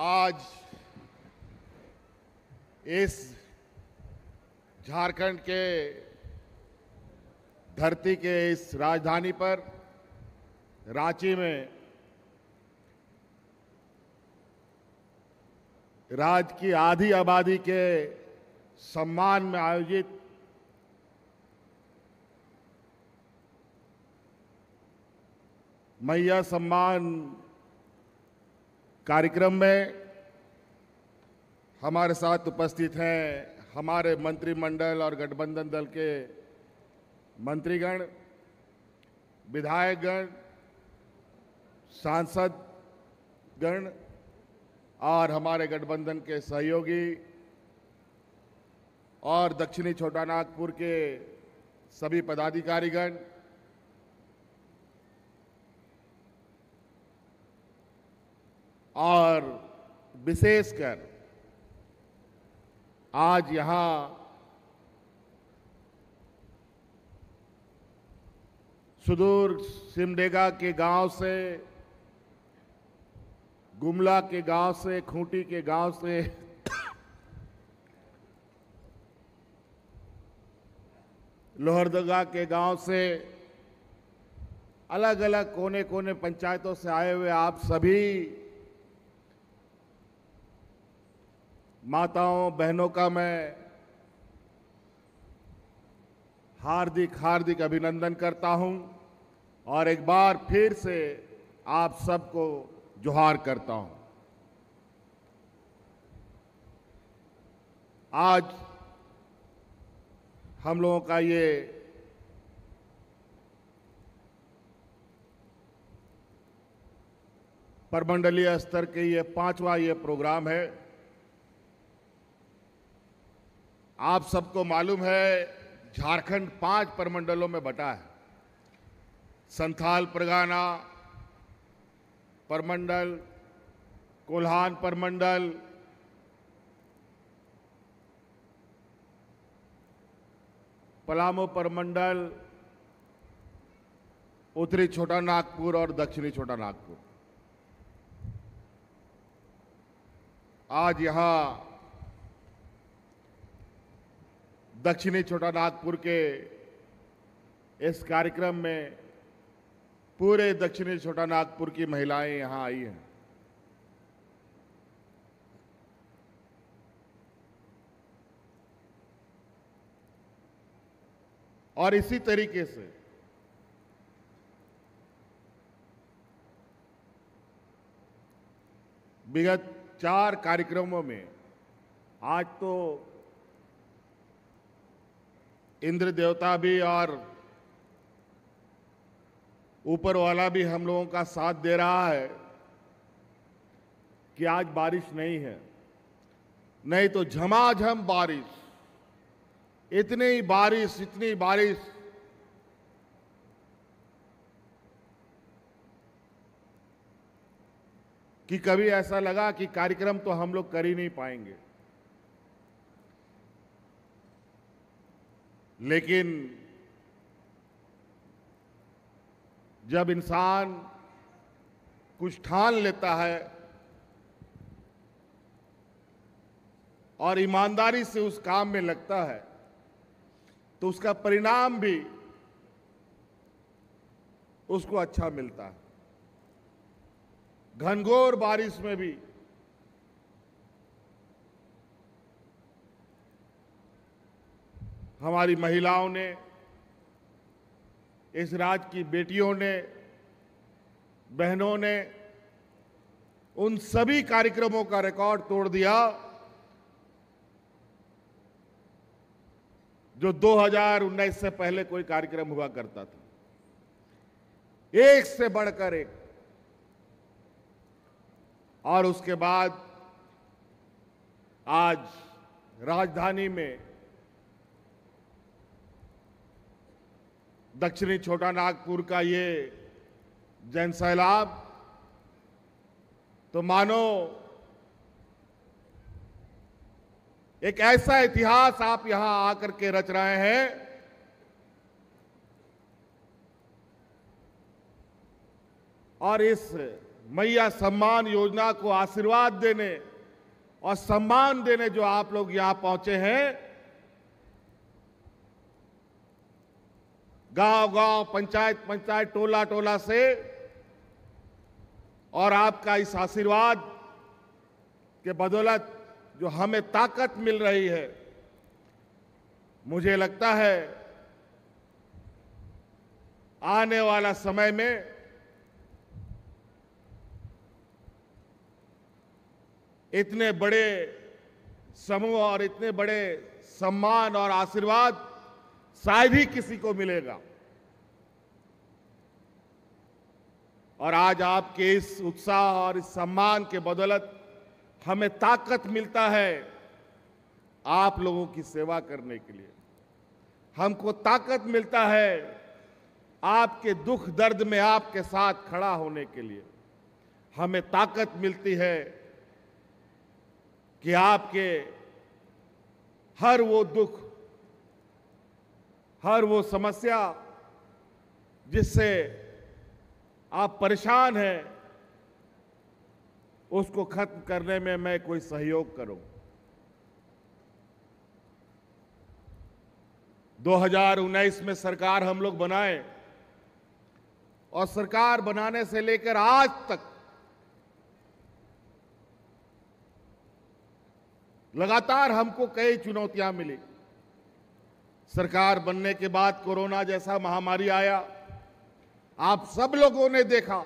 आज इस झारखंड के धरती के इस राजधानी पर रांची में राज्य की आधी आबादी के सम्मान में आयोजित मैया सम्मान कार्यक्रम में हमारे साथ उपस्थित हैं हमारे मंत्रिमंडल और गठबंधन दल के मंत्रीगण, विधायकगण, सांसदगण और हमारे गठबंधन के सहयोगी और दक्षिणी छोटानागपुर के सभी पदाधिकारीगण, और विशेषकर आज यहां सुदूर सिमडेगा के गांव से, गुमला के गांव से, खूंटी के गांव से लोहरदगा के गांव से, अलग अलग कोने कोने पंचायतों से आए हुए आप सभी माताओं बहनों का मैं हार्दिक हार्दिक अभिनंदन करता हूं और एक बार फिर से आप सबको जोहार करता हूं। आज हम लोगों का ये परमंडलीय स्तर के ये 5वां ये प्रोग्राम है। आप सबको मालूम है झारखंड 5 परमंडलों में बटा है। संथाल परगना परमंडल, कोल्हान परमंडल, पलामू परमंडल, उत्तरी छोटा नागपुर और दक्षिणी छोटा नागपुर। आज यहां दक्षिणी छोटा नागपुर के इस कार्यक्रम में पूरे दक्षिणी छोटा नागपुर की महिलाएं यहां आई हैं। और इसी तरीके से विगत 4 कार्यक्रमों में आज तो इंद्र देवता भी और ऊपर वाला भी हम लोगों का साथ दे रहा है कि आज बारिश नहीं है, नहीं तो झमाझम बारिश, इतनी बारिश कि कभी ऐसा लगा कि कार्यक्रम तो हम लोग कर ही नहीं पाएंगे। लेकिन जब इंसान कुछ ठान लेता है और ईमानदारी से उस काम में लगता है तो उसका परिणाम भी उसको अच्छा मिलता है। घनघोर बारिश में भी हमारी महिलाओं ने, इस राज्य की बेटियों ने, बहनों ने उन सभी कार्यक्रमों का रिकॉर्ड तोड़ दिया जो 2019 से पहले कोई कार्यक्रम हुआ करता था। एक से बढ़कर एक। और उसके बाद आज राजधानी में दक्षिणी छोटा नागपुर का ये जन सैलाब तो मानो एक ऐसा इतिहास आप यहां आकर के रच रहे हैं और इस मैया सम्मान योजना को आशीर्वाद देने और सम्मान देने जो आप लोग यहां पहुंचे हैं, गांव-गांव, पंचायत-पंचायत, टोला-टोला से, और आपका इस आशीर्वाद के बदौलत जो हमें ताकत मिल रही है, मुझे लगता है आने वाला समय में इतने बड़े समूह और इतने बड़े सम्मान और आशीर्वाद शायद ही किसी को मिलेगा। और आज आपके इस उत्साह और इस सम्मान के बदौलत हमें ताकत मिलता है आप लोगों की सेवा करने के लिए। हमको ताकत मिलता है आपके दुख दर्द में आपके साथ खड़ा होने के लिए। हमें ताकत मिलती है कि आपके हर वो दुख, हर वो समस्या जिससे आप परेशान हैं, उसको खत्म करने में मैं कोई सहयोग करूं। 2019 में सरकार हम लोग बनाए और सरकार बनाने से लेकर आज तक लगातार हमको कई चुनौतियां मिली। सरकार बनने के बाद कोरोना जैसा महामारी आया, आप सब लोगों ने देखा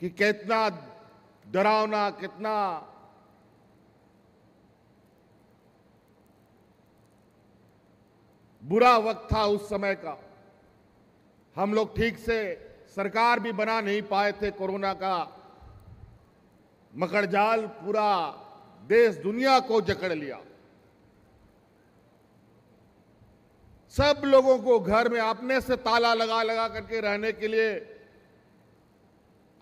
कि कितना डरावना, कितना बुरा वक्त था उस समय का। हम लोग ठीक से सरकार भी बना नहीं पाए थे। कोरोना का मकड़जाल पूरा देश दुनिया को जकड़ लिया। सब लोगों को घर में अपने से ताला लगा लगा करके रहने के लिए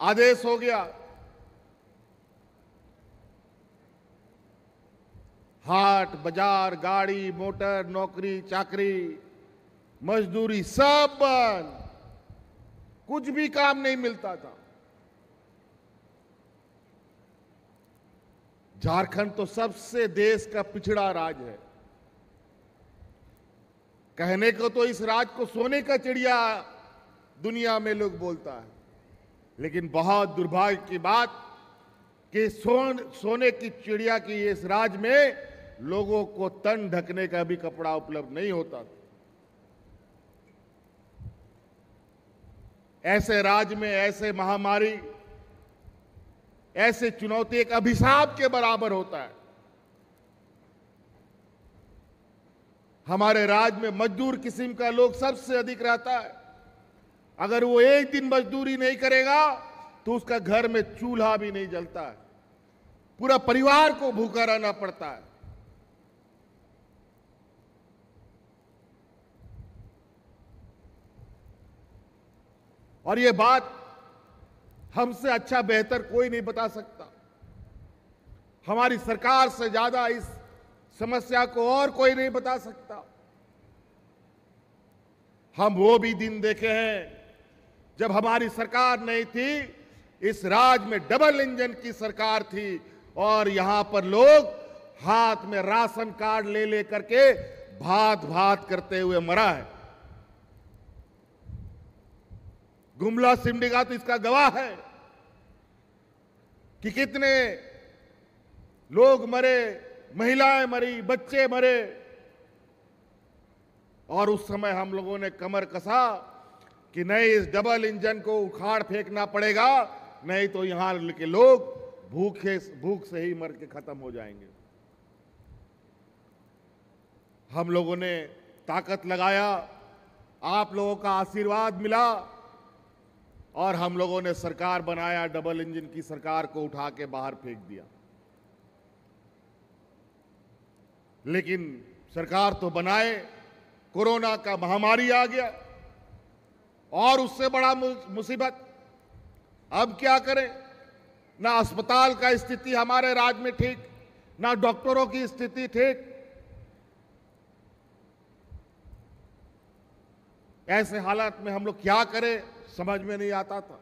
आदेश हो गया। हाट बाजार, गाड़ी मोटर, नौकरी चाकरी, मजदूरी सब बंद, कुछ भी काम नहीं मिलता था। झारखंड तो सबसे देश का पिछड़ा राज्य है। कहने को तो इस राज्य को सोने का चिड़िया दुनिया में लोग बोलता है, लेकिन बहुत दुर्भाग्य की बात कि सोने की चिड़िया की इस राज्य में लोगों को तन ढकने का भी कपड़ा उपलब्ध नहीं होता था। ऐसे राज्य में ऐसे महामारी, ऐसे चुनौती एक अभिशाप के बराबर होता है। हमारे राज्य में मजदूर किस्म का लोग सबसे अधिक रहता है। अगर वो एक दिन मजदूरी नहीं करेगा तो उसका घर में चूल्हा भी नहीं जलता है, पूरा परिवार को भूखा रहना पड़ता है। और ये बात हमसे अच्छा बेहतर कोई नहीं बता सकता। हमारी सरकार से ज्यादा इस समस्या को और कोई नहीं बता सकता। हम वो भी दिन देखे हैं जब हमारी सरकार नहीं थी, इस राज्य में डबल इंजन की सरकार थी और यहां पर लोग हाथ में राशन कार्ड ले लेकर के भात भात करते हुए मरा है। गुमला सिमडेगा तो इसका गवाह है कि कितने लोग मरे, महिलाएं मरी, बच्चे मरे। और उस समय हम लोगों ने कमर कसा कि नहीं, इस डबल इंजन को उखाड़ फेंकना पड़ेगा, नहीं तो यहां के लोग भूख से ही मर के खत्म हो जाएंगे। हम लोगों ने ताकत लगाया, आप लोगों का आशीर्वाद मिला और हम लोगों ने सरकार बनाया। डबल इंजन की सरकार को उठा के बाहर फेंक दिया। लेकिन सरकार तो बनाए, कोरोना का महामारी आ गया और उससे बड़ा मुसीबत। अब क्या करें? ना अस्पताल का स्थिति हमारे राज्य में ठीक, ना डॉक्टरों की स्थिति ठीक। ऐसे हालात में हम लोग क्या करें समझ में नहीं आता था।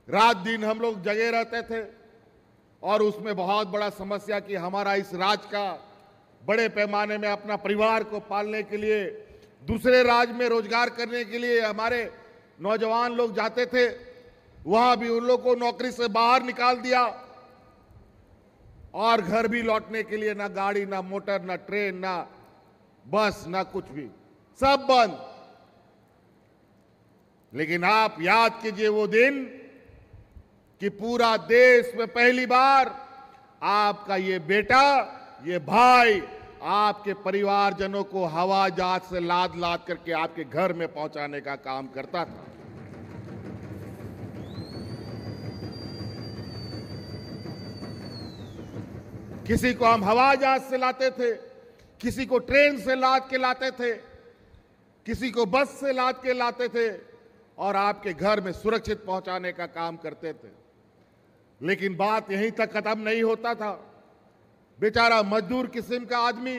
रात दिन हम लोग जगे रहते थे और उसमें बहुत बड़ा समस्या कि हमारा इस राज्य का बड़े पैमाने में अपना परिवार को पालने के लिए दूसरे राज्य में रोजगार करने के लिए हमारे नौजवान लोग जाते थे, वहां भी उन लोग को नौकरी से बाहर निकाल दिया और घर भी लौटने के लिए ना गाड़ी, ना मोटर, ना ट्रेन, ना बस, ना कुछ भी, सब बंद। लेकिन आप याद कीजिए वो दिन कि पूरा देश में पहली बार आपका ये बेटा, ये भाई आपके परिवारजनों को हवाई जहाज से लाद लाद करके आपके घर में पहुंचाने का काम करता था। किसी को हम हवाई जहाज से लाते थे, किसी को ट्रेन से लाद के लाते थे, किसी को बस से लाद के लाते थे और आपके घर में सुरक्षित पहुंचाने का काम करते थे। लेकिन बात यहीं तक खत्म नहीं होता था। बेचारा मजदूर किस्म का आदमी,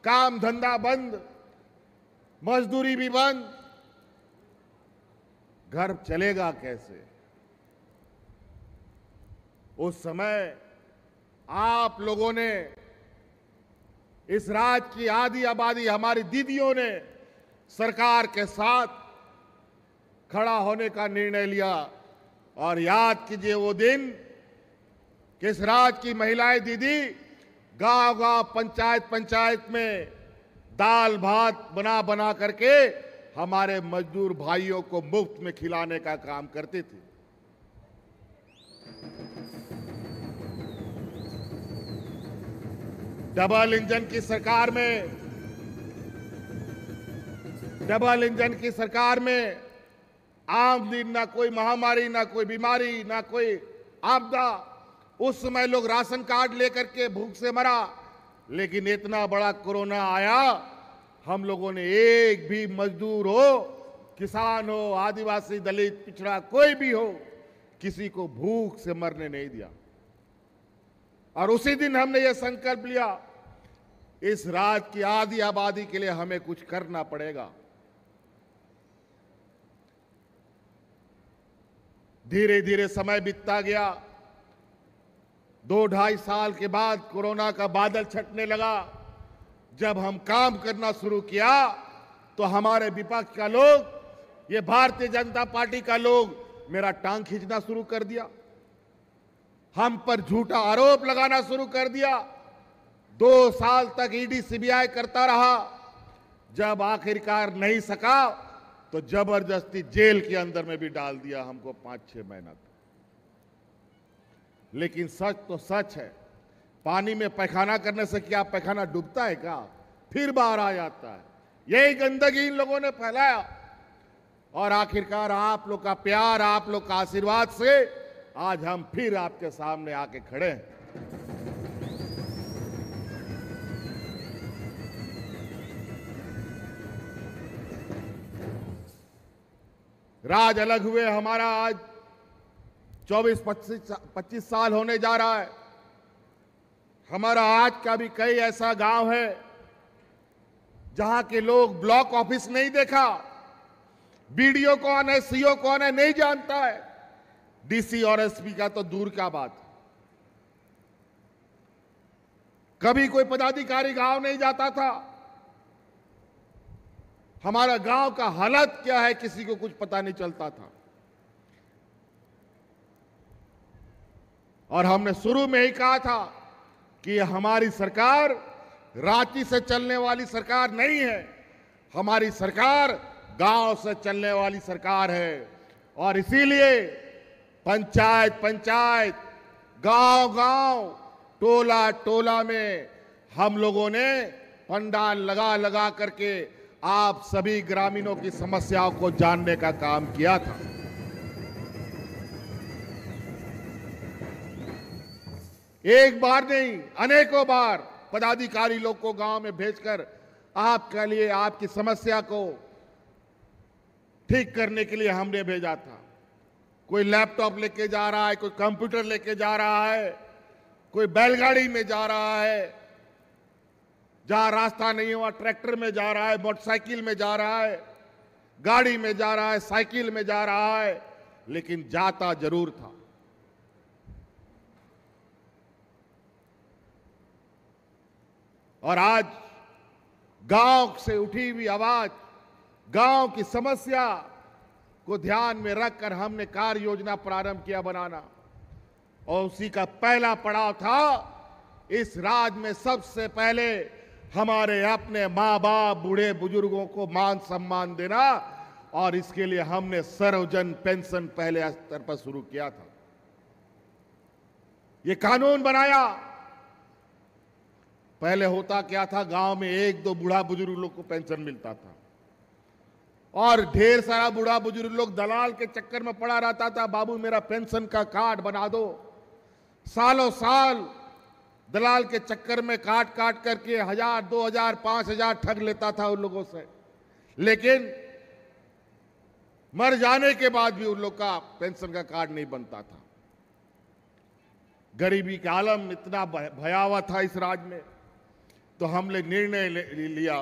काम धंधा बंद, मजदूरी भी बंद, घर चलेगा कैसे? उस समय आप लोगों ने, इस राज्य की आधी आबादी हमारी दीदियों ने सरकार के साथ खड़ा होने का निर्णय लिया। और याद कीजिए वो दिन कि इस राज्य की महिलाएं दीदी गांव गांव, पंचायत पंचायत में दाल भात बना बना करके हमारे मजदूर भाइयों को मुफ्त में खिलाने का काम करती थी। डबल इंजन की सरकार में आम दिन ना कोई महामारी, ना कोई बीमारी, ना कोई आपदा, उस समय लोग राशन कार्ड लेकर के भूख से मरा। लेकिन इतना बड़ा कोरोना आया, हम लोगों ने एक भी मजदूर हो, किसान हो, आदिवासी, दलित, पिछड़ा, कोई भी हो, किसी को भूख से मरने नहीं दिया। और उसी दिन हमने यह संकल्प लिया, इस राज्य की आधी आबादी के लिए हमें कुछ करना पड़ेगा। धीरे धीरे समय बीतता गया। 2-2.5 साल के बाद कोरोना का बादल छटने लगा। जब हम काम करना शुरू किया तो हमारे विपक्ष का लोग, ये भारतीय जनता पार्टी का लोग मेरा टांग खींचना शुरू कर दिया, हम पर झूठा आरोप लगाना शुरू कर दिया। 2 साल तक ईडी सीबीआई करता रहा। जब आखिरकार नहीं सका तो जबरदस्ती जेल के अंदर में भी डाल दिया हमको 5-6 महीना तक। लेकिन सच तो सच है, पानी में पैखाना करने से क्या पैखाना डूबता है क्या? फिर बाहर आ जाता है। यही गंदगी इन लोगों ने फैलाया और आखिरकार आप लोग का प्यार, आप लोग का आशीर्वाद से आज हम फिर आपके सामने आके खड़े हैं। राज अलग हुए हमारा आज 24-25 साल होने जा रहा है। हमारा आज का भी कई ऐसा गांव है जहां के लोग ब्लॉक ऑफिस नहीं देखा, बीडीओ कौन है, सीओ कौन है नहीं जानता है, डीसी और एसपी का तो दूर का बात। कभी कोई पदाधिकारी गांव नहीं जाता था। हमारा गांव का हालत क्या है किसी को कुछ पता नहीं चलता था। और हमने शुरू में ही कहा था कि हमारी सरकार रांची से चलने वाली सरकार नहीं है, हमारी सरकार गांव से चलने वाली सरकार है। और इसीलिए पंचायत पंचायत, गांव गांव, टोला टोला में हम लोगों ने पंडाल लगा लगा करके आप सभी ग्रामीणों की समस्याओं को जानने का काम किया था। एक बार नहीं, अनेकों बार पदाधिकारी लोग को गांव में भेजकर आपके लिए, आपकी समस्या को ठीक करने के लिए हमने भेजा था। कोई लैपटॉप लेके जा रहा है, कोई कंप्यूटर लेके जा रहा है, कोई बैलगाड़ी में जा रहा है, जहां रास्ता नहीं हुआ ट्रैक्टर में जा रहा है, मोटरसाइकिल में जा रहा है, गाड़ी में जा रहा है, साइकिल में जा रहा है, लेकिन जाता जरूर था। और आज गांव से उठी हुई आवाज, गांव की समस्या को ध्यान में रखकर हमने कार्य योजना प्रारंभ किया बनाना, और उसी का पहला पड़ाव था इस राज्य में सबसे पहले हमारे अपने मां बाप बूढ़े बुजुर्गों को मान सम्मान देना, और इसके लिए हमने सर्वजन पेंशन पहले स्तर पर शुरू किया था। ये कानून बनाया। पहले होता क्या था, गांव में एक दो बूढ़ा बुजुर्ग लोग को पेंशन मिलता था और ढेर सारा बूढ़ा बुजुर्ग लोग दलाल के चक्कर में पड़ा रहता था, बाबू मेरा पेंशन का कार्ड बना दो। सालों साल दलाल के चक्कर में काट काट करके 1000, 2000, 5000 ठग लेता था उन लोगों से, लेकिन मर जाने के बाद भी उन लोग का पेंशन का कार्ड नहीं बनता था। गरीबी का आलम इतना भयावह था इस राज्य में, तो हमने निर्णय लिया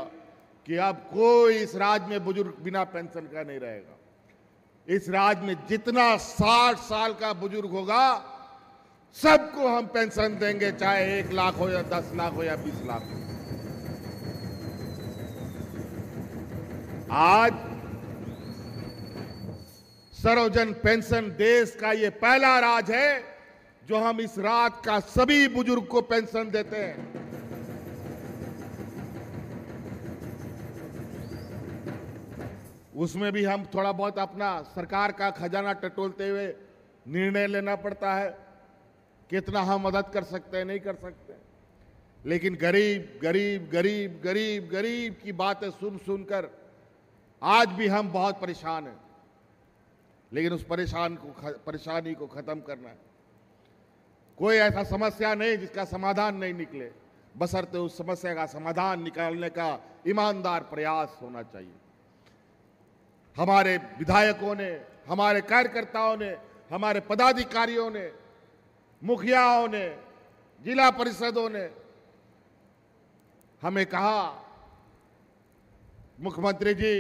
कि अब कोई इस राज्य में बुजुर्ग बिना पेंशन का नहीं रहेगा। इस राज्य में जितना 60 साल का बुजुर्ग होगा सबको हम पेंशन देंगे, चाहे 1 लाख हो या 10 लाख हो या 20 लाख हो। आज सर्वजन पेंशन देश का ये पहला राज्य है जो हम इस राज्य का सभी बुजुर्ग को पेंशन देते हैं। उसमें भी हम थोड़ा बहुत अपना सरकार का खजाना टटोलते हुए निर्णय लेना पड़ता है, कितना हम मदद कर सकते हैं, नहीं कर सकते। लेकिन गरीब गरीब गरीब गरीब गरीब की बातें सुन सुनकर आज भी हम बहुत परेशान हैं, लेकिन उस परेशानी को खत्म करना है। कोई ऐसा समस्या नहीं जिसका समाधान नहीं निकले, बशर्ते उस समस्या का समाधान निकालने का ईमानदार प्रयास होना चाहिए। हमारे विधायकों ने, हमारे कार्यकर्ताओं ने, हमारे पदाधिकारियों ने, मुखियाओं ने, जिला परिषदों ने हमें कहा, मुख्यमंत्री जी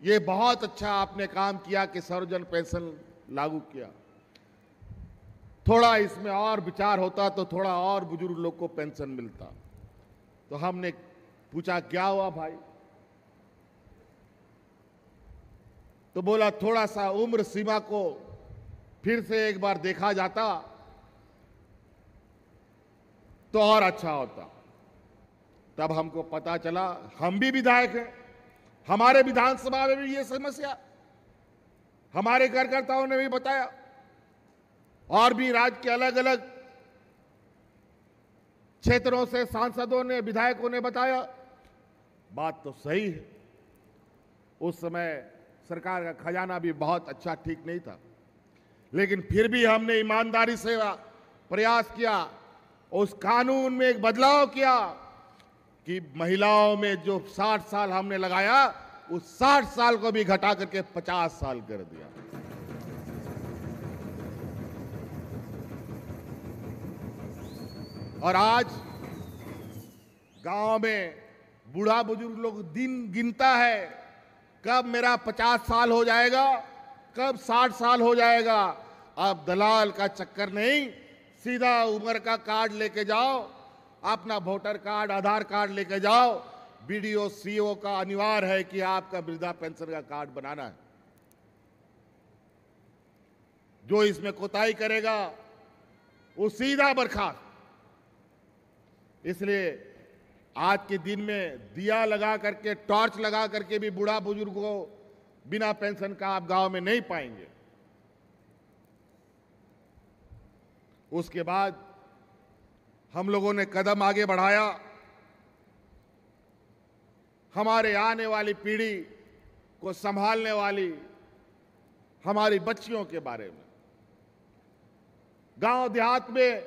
ये बहुत अच्छा आपने काम किया कि सर्वजन पेंशन लागू किया, थोड़ा इसमें और विचार होता तो थोड़ा और बुजुर्ग लोग को पेंशन मिलता। तो हमने पूछा क्या हुआ भाई, तो बोला थोड़ा सा उम्र सीमा को फिर से एक बार देखा जाता तो और अच्छा होता। तब हमको पता चला, हम भी विधायक हैं, हमारे विधानसभा में भी ये समस्या हमारे कार्यकर्ताओं ने भी बताया, और भी राज्य के अलग अलग क्षेत्रों से सांसदों ने, विधायकों ने बताया। बात तो सही है, उस समय सरकार का खजाना भी बहुत अच्छा ठीक नहीं था, लेकिन फिर भी हमने ईमानदारी से प्रयास किया, उस कानून में एक बदलाव किया कि महिलाओं में जो 60 साल हमने लगाया उस 60 साल को भी घटा करके 50 साल कर दिया। और आज गांव में बूढ़ा बुजुर्ग लोग दिन गिनता है, कब मेरा 50 साल हो जाएगा, कब 60 साल हो जाएगा। अब दलाल का चक्कर नहीं, सीधा उम्र का कार्ड लेके जाओ, अपना वोटर कार्ड, आधार कार्ड लेके जाओ, बीडीओ सीओ का अनिवार्य है कि आपका वृद्धा पेंशन का कार्ड बनाना है। जो इसमें कोताही करेगा वो सीधा बर्खास्त। इसलिए आज के दिन में दिया लगा करके, टॉर्च लगा करके भी बूढ़ा बुजुर्ग को बिना पेंशन का आप गांव में नहीं पाएंगे। उसके बाद हम लोगों ने कदम आगे बढ़ाया, हमारे आने वाली पीढ़ी को संभालने वाली हमारी बच्चियों के बारे में। गांव देहात में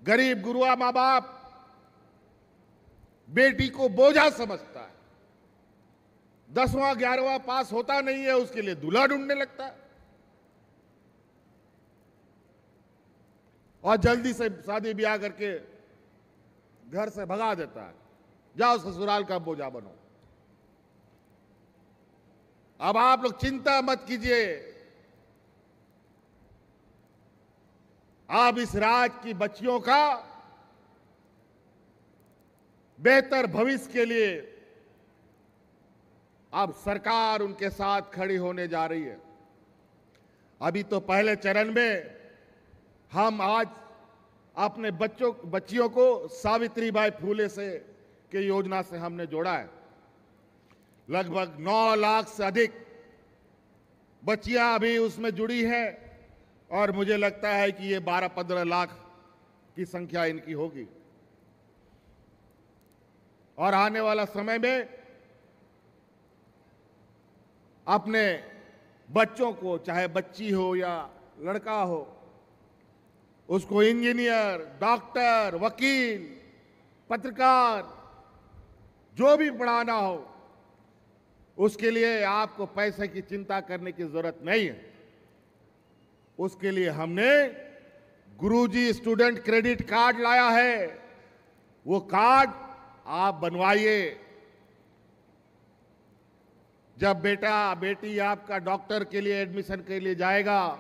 गरीब गुरुआ मां बाप बेटी को बोझा समझता है, 10वां 11वां पास होता नहीं है, उसके लिए दूल्हा ढूंढने लगता है और जल्दी से शादी ब्याह करके घर से भगा देता है, जाओ ससुराल का बोझा बनो। अब आप लोग चिंता मत कीजिए, अब इस राज्य की बच्चियों का बेहतर भविष्य के लिए अब सरकार उनके साथ खड़ी होने जा रही है। अभी तो पहले चरण में हम आज अपने बच्चियों को सावित्रीबाई फूले से के योजना से हमने जोड़ा है। लगभग 9 लाख से अधिक बच्चियां अभी उसमें जुड़ी हैं और मुझे लगता है कि ये 12-15 लाख की संख्या इनकी होगी। और आने वाला समय में अपने बच्चों को, चाहे बच्ची हो या लड़का हो, उसको इंजीनियर, डॉक्टर, वकील, पत्रकार, जो भी पढ़ाना हो, उसके लिए आपको पैसे की चिंता करने की जरूरत नहीं है। उसके लिए हमने गुरुजी स्टूडेंट क्रेडिट कार्ड लाया है। वो कार्ड आप बनवाइए। जब बेटा बेटी आपका डॉक्टर के लिए एडमिशन के लिए जाएगा,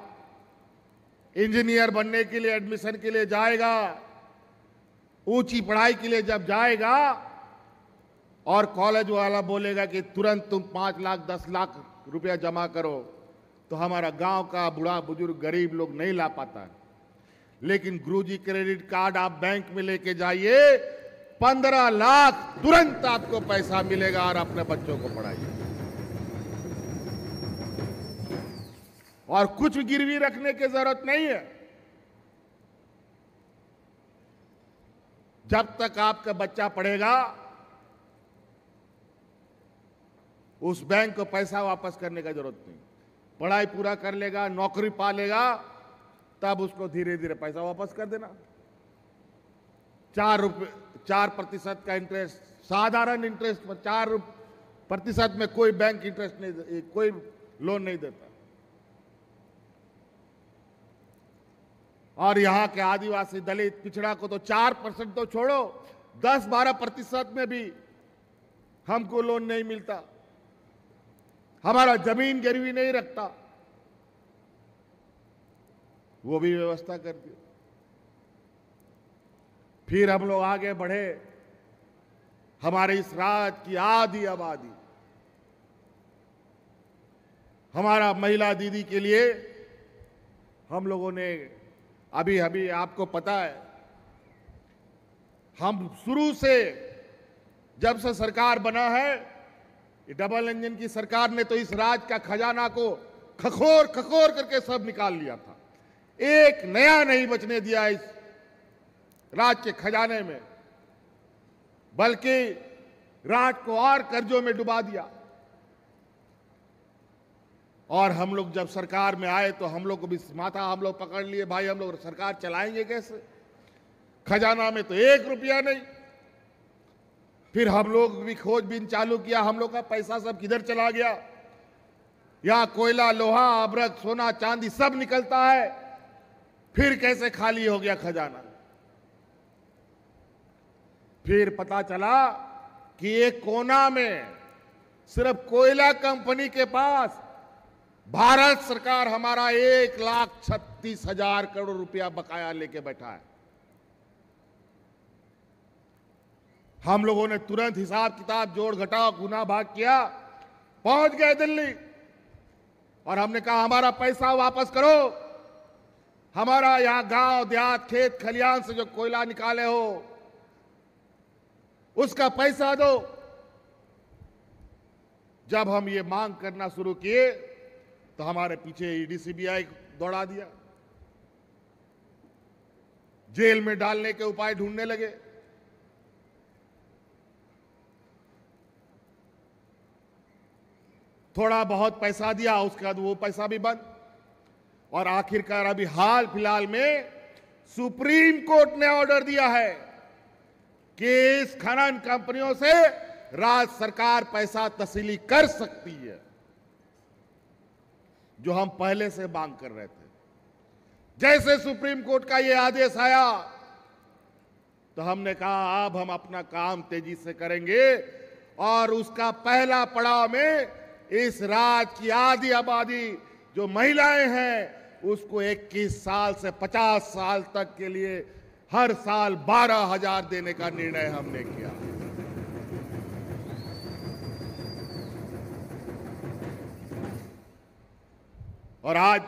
इंजीनियर बनने के लिए एडमिशन के लिए जाएगा, ऊंची पढ़ाई के लिए जब जाएगा और कॉलेज वाला बोलेगा कि तुरंत तुम 5 लाख 10 लाख रुपया जमा करो, तो हमारा गांव का बूढ़ा बुजुर्ग गरीब लोग नहीं ला पाता है। लेकिन गुरुजी क्रेडिट कार्ड आप बैंक में लेके जाइए, 15 लाख तुरंत आपको पैसा मिलेगा और अपने बच्चों को पढ़ाइए। और कुछ गिरवी रखने की जरूरत नहीं है। जब तक आपका बच्चा पढ़ेगा, उस बैंक को पैसा वापस करने की जरूरत नहीं। पढ़ाई पूरा कर लेगा, नौकरी पा लेगा, तब उसको धीरे धीरे पैसा वापस कर देना। 4% का इंटरेस्ट, साधारण इंटरेस्ट पर 4% में कोई बैंक इंटरेस्ट नहीं, कोई लोन नहीं देता। और यहां के आदिवासी, दलित, पिछड़ा को तो 4% तो छोड़ो, 10-12% में भी हमको लोन नहीं मिलता। हमारा जमीन गिरवी नहीं रखता, वो भी व्यवस्था कर दी। फिर हम लोग आगे बढ़े। हमारे इस राज्य की आधी आबादी, हमारा महिला दीदी के लिए हम लोगों ने अभी अभी आपको पता है, हम शुरू से जब से सरकार बना है, डबल इंजन की सरकार ने तो इस राज्य का खजाना को खखोर खखोर करके सब निकाल लिया था। एक नया नहीं बचने दिया इस राज्य के खजाने में, बल्कि राज्य को और कर्जों में डुबा दिया। और हम लोग जब सरकार में आए तो हम लोग को भी माथा हम लोग पकड़ लिए, भाई हम लोग सरकार चलाएंगे कैसे, खजाना में तो 1 रुपया नहीं। फिर हम लोग भी खोजबीन चालू किया, हम लोग का पैसा सब किधर चला गया। यहां कोयला, लोहा, अभ्रक, सोना, चांदी सब निकलता है, फिर कैसे खाली हो गया खजाना। फिर पता चला कि एक कोना में सिर्फ कोयला कंपनी के पास भारत सरकार हमारा 1,36,000 करोड़ रुपया बकाया लेके बैठा है। हम लोगों ने तुरंत हिसाब किताब जोड़ घटाव गुना भाग किया, पहुंच गए दिल्ली और हमने कहा हमारा पैसा वापस करो। हमारा यहां गांव देहात खेत खलियान से जो कोयला निकाले हो उसका पैसा दो। जब हम ये मांग करना शुरू किए तो हमारे पीछे ईडी सीबीआई दौड़ा दिया, जेल में डालने के उपाय ढूंढने लगे। थोड़ा बहुत पैसा दिया, उसके बाद वो पैसा भी बंद। और आखिरकार अभी हाल फिलहाल में सुप्रीम कोर्ट ने ऑर्डर दिया है कि इस खनन कंपनियों से राज्य सरकार पैसा तस्वीली कर सकती है, जो हम पहले से मांग कर रहे थे। जैसे सुप्रीम कोर्ट का यह आदेश आया तो हमने कहा अब हम अपना काम तेजी से करेंगे और उसका पहला पड़ाव में इस राज्य की आधी आबादी जो महिलाएं हैं उसको 21 साल से 50 साल तक के लिए हर साल 12,000 देने का निर्णय हमने किया। और आज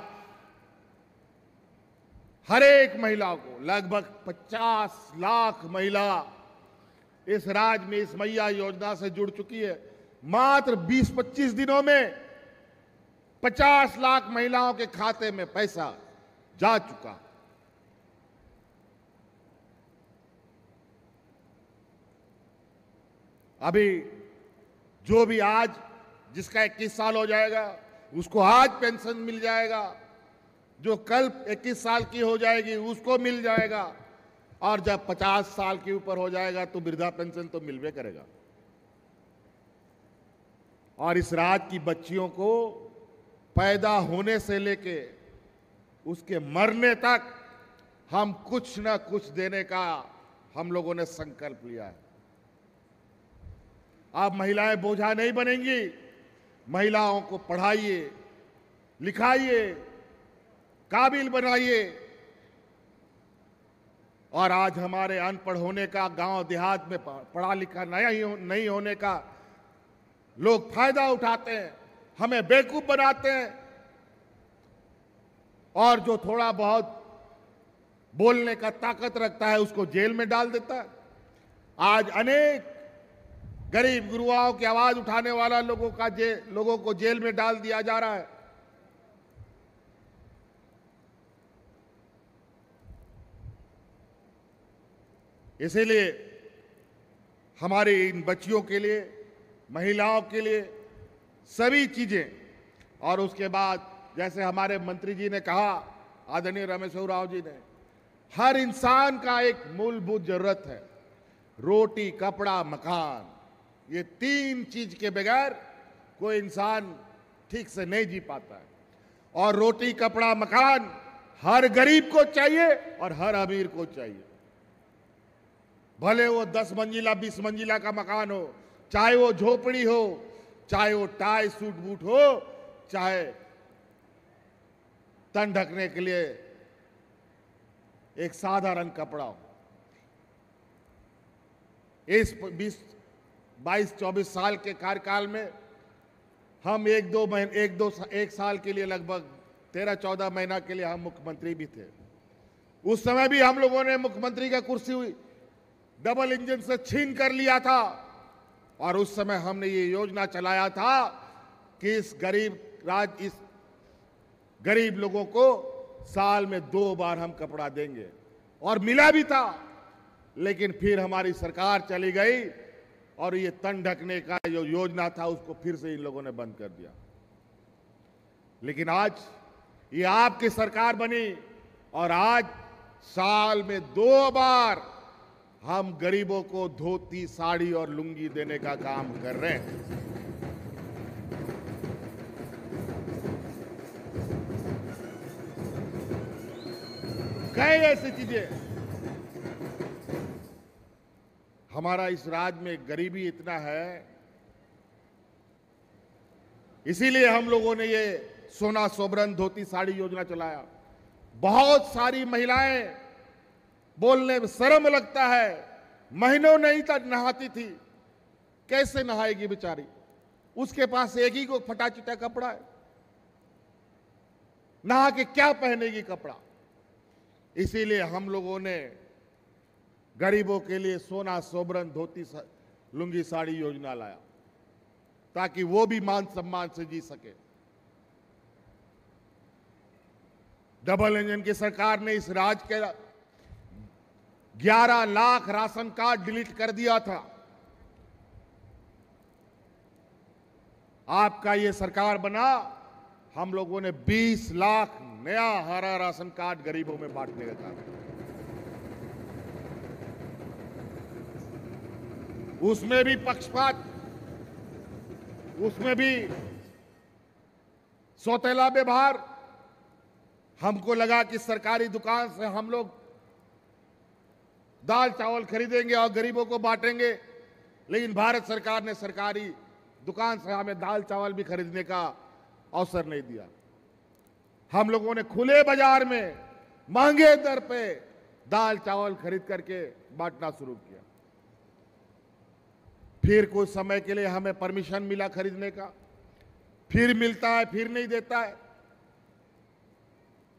हर एक महिला को, लगभग 50 लाख महिला इस राज्य में इस मैया योजना से जुड़ चुकी है। मात्र 20-25 दिनों में 50 लाख महिलाओं के खाते में पैसा जा चुका। अभी जो भी आज जिसका 21 साल हो जाएगा उसको आज पेंशन मिल जाएगा, जो कल 21 साल की हो जाएगी उसको मिल जाएगा, और जब 50 साल के ऊपर हो जाएगा तो वृद्धा पेंशन तो मिलवे करेगा। और इस राज्य की बच्चियों को पैदा होने से लेके उसके मरने तक हम कुछ ना कुछ देने का हम लोगों ने संकल्प लिया है। अब महिलाएं बोझा नहीं बनेंगी। महिलाओं को पढ़ाइए, लिखाइए, काबिल बनाइए। और आज हमारे अनपढ़ होने का, गांव देहात में पढ़ा लिखा नहीं होने का लोग फायदा उठाते हैं, हमें बेवकूफ बनाते हैं, और जो थोड़ा बहुत बोलने का ताकत रखता है उसको जेल में डाल देता है। आज अनेक गरीब गुरुआओं की आवाज उठाने वाला लोगों को जेल में डाल दिया जा रहा है। इसीलिए हमारी इन बच्चियों के लिए, महिलाओं के लिए सभी चीजें, और उसके बाद जैसे हमारे मंत्री जी ने कहा, आदरणीय रामेश्वर राव जी ने, हर इंसान का एक मूलभूत जरूरत है, रोटी, कपड़ा, मकान। ये 3 चीज के बगैर कोई इंसान ठीक से नहीं जी पाता है। और रोटी, कपड़ा, मकान हर गरीब को चाहिए और हर अमीर को चाहिए। भले वो 10 मंजिला 20 मंजिला का मकान हो, चाहे वो झोपड़ी हो, चाहे वो टाई सूट बूट हो, चाहे तन ढकने के लिए एक साधारण कपड़ा हो। इस 22-24 साल के कार्यकाल में हम एक साल के लिए लगभग 13-14 महीना के लिए हम मुख्यमंत्री भी थे। उस समय भी हम लोगों ने मुख्यमंत्री का कुर्सी हुई डबल इंजन से छीन कर लिया था, और उस समय हमने ये योजना चलाया था कि इस गरीब लोगों को साल में 2 बार हम कपड़ा देंगे, और मिला भी था। लेकिन फिर हमारी सरकार चली गई और ये तन ढकने का जो योजना था उसको फिर से इन लोगों ने बंद कर दिया। लेकिन आज ये आपकी सरकार बनी और आज साल में 2 बार हम गरीबों को धोती, साड़ी और लुंगी देने का काम कर रहे हैं। कई ऐसी चीजें, हमारा इस राज्य में गरीबी इतना है, इसीलिए हम लोगों ने ये सोना सोबरन धोती साड़ी योजना चलाया। बहुत सारी महिलाएं, बोलने में शर्म लगता है, महीनों नहीं तक नहाती थी, कैसे नहाएगी बेचारी? उसके पास एक ही को फटा चिटा कपड़ा है, नहा के क्या पहनेगी कपड़ा? इसीलिए हम लोगों ने गरीबों के लिए सोना सोबरन धोती लुंगी साड़ी योजना लाया, ताकि वो भी मान सम्मान से जी सके। डबल इंजन की सरकार ने इस राज्य के 11 लाख राशन कार्ड डिलीट कर दिया था। आपका ये सरकार बना, हम लोगों ने 20 लाख नया हरा राशन कार्ड गरीबों में बांटने का काम किया। उसमें भी पक्षपात, उसमें भी सौतेला व्यवहार। हमको लगा कि सरकारी दुकान से हम लोग दाल चावल खरीदेंगे और गरीबों को बांटेंगे, लेकिन भारत सरकार ने सरकारी दुकान से हमें दाल चावल भी खरीदने का अवसर नहीं दिया। हम लोगों ने खुले बाजार में महंगे दर पे दाल चावल खरीद करके बांटना शुरू किया। फिर कुछ समय के लिए हमें परमिशन मिला खरीदने का, फिर मिलता है, फिर नहीं देता है,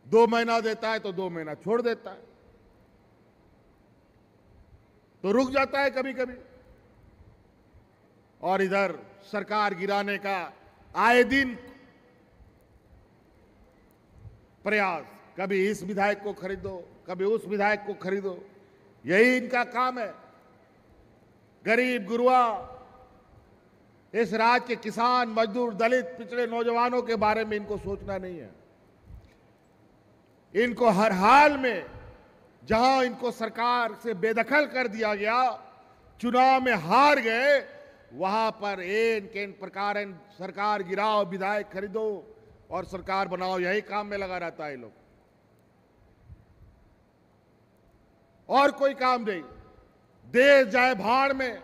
2 महीना देता है तो 2 महीना छोड़ देता है, तो रुक जाता है कभी कभी। और इधर सरकार गिराने का आए दिन प्रयास, कभी इस विधायक को खरीदो, कभी उस विधायक को खरीदो, यही इनका काम है। गरीब गुरुआ, इस राज्य के किसान, मजदूर, दलित, पिछड़े नौजवानों के बारे में इनको सोचना नहीं है। इनको हर हाल में, जहां इनको सरकार से बेदखल कर दिया गया, चुनाव में हार गए, वहां पर एन केन प्रकार सरकार गिराओ, विधायक खरीदो और सरकार बनाओ, यही काम में लगा रहता है ये लोग, और कोई काम नहीं। देश जाए भाड़ में,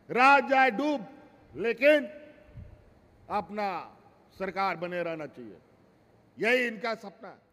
राज्य जाए डूब, लेकिन अपना सरकार बने रहना चाहिए, यही इनका सपना है।